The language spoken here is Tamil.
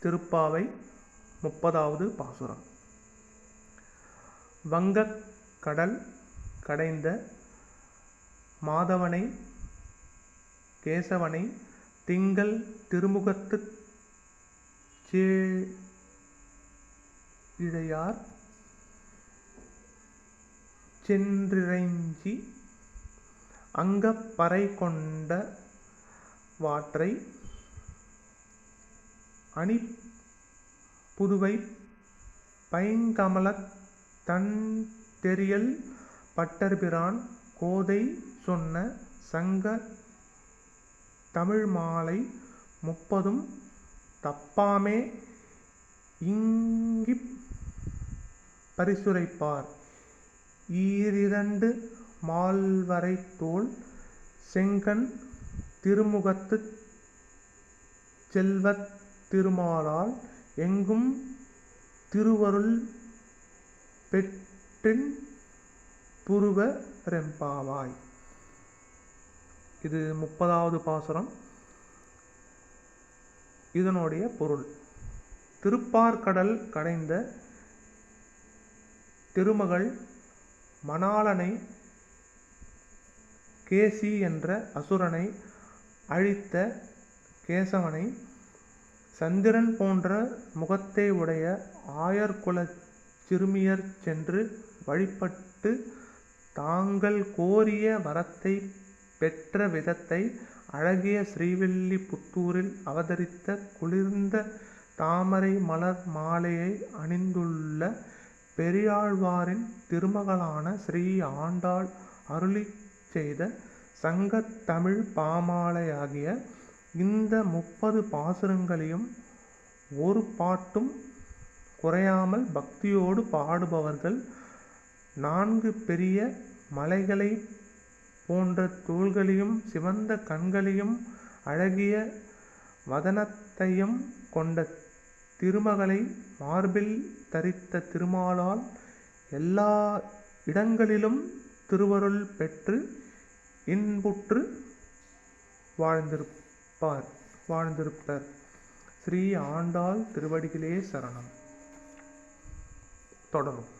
திருப்பாவை 30வது பாசுரம். வங்கக் கடல் கடைந்த மாதவனை கேசவனை திங்கள் திருமுகத்துச் சேயிழையார் சென்றிறைஞ்சி அங்கப் பறைகொண்ட வாற்றை அணிபுதுவைப் பைங்கமலத் தண்தெறியல் பட்டர்பிரான் கோதை சொன்ன சங்கத் தமிழ்மாலை 30ம் தப்பாமே இங்கிப் பரிசுரைப்பார். ஈரிரண்டு மால்வரைத்தோள் செங்கண் திருமுகத்துச் செல்வத் திருமாலால் எங்கும் திருவருள் பெற்றின் புருவ ரெம்பாவாய். இது 30வது பாசுரம். இதனுடைய பொருள்: திருப்பார்கடல் கடைந்த திருமகள் மணாளனை கேசி என்ற அசுரனை அழித்த கேசவனை சந்திரன் போன்ற முகத்தை உடைய ஆயர்குலச் சிறுமியர் சென்று வழிபட்டு தாங்கள் கோரிய வரத்தை பெற்ற விதத்தை அழகிய ஸ்ரீவில்லிபுத்தூரில் அவதரித்த குளிர்ந்த தாமரை மலர் மாலையை அணிந்துள்ள பெரியாழ்வாரின் திருமகளான ஸ்ரீ ஆண்டாள் அருளிச் செய்த சங்கத் தமிழ் பாமாலையாகிய இந்த 30 பாசுரங்களையும் ஒரு பாட்டும் குறையாமல் பக்தியோடு பாடுபவர்கள் 4 பெரிய மலைகளைப் போன்ற தோள்களையும் சிவந்த கண்களையும் அழகிய வதனத்தையும் கொண்ட திருமகளை மார்பில் தரித்த திருமாலால் எல்லா இடங்களிலும் திருவருள் பெற்று இன்புற்று வாழ்ந்திருப்பர். ஸ்ரீ ஆண்டாள் திருவடிகளே சரணம். தொடரும்.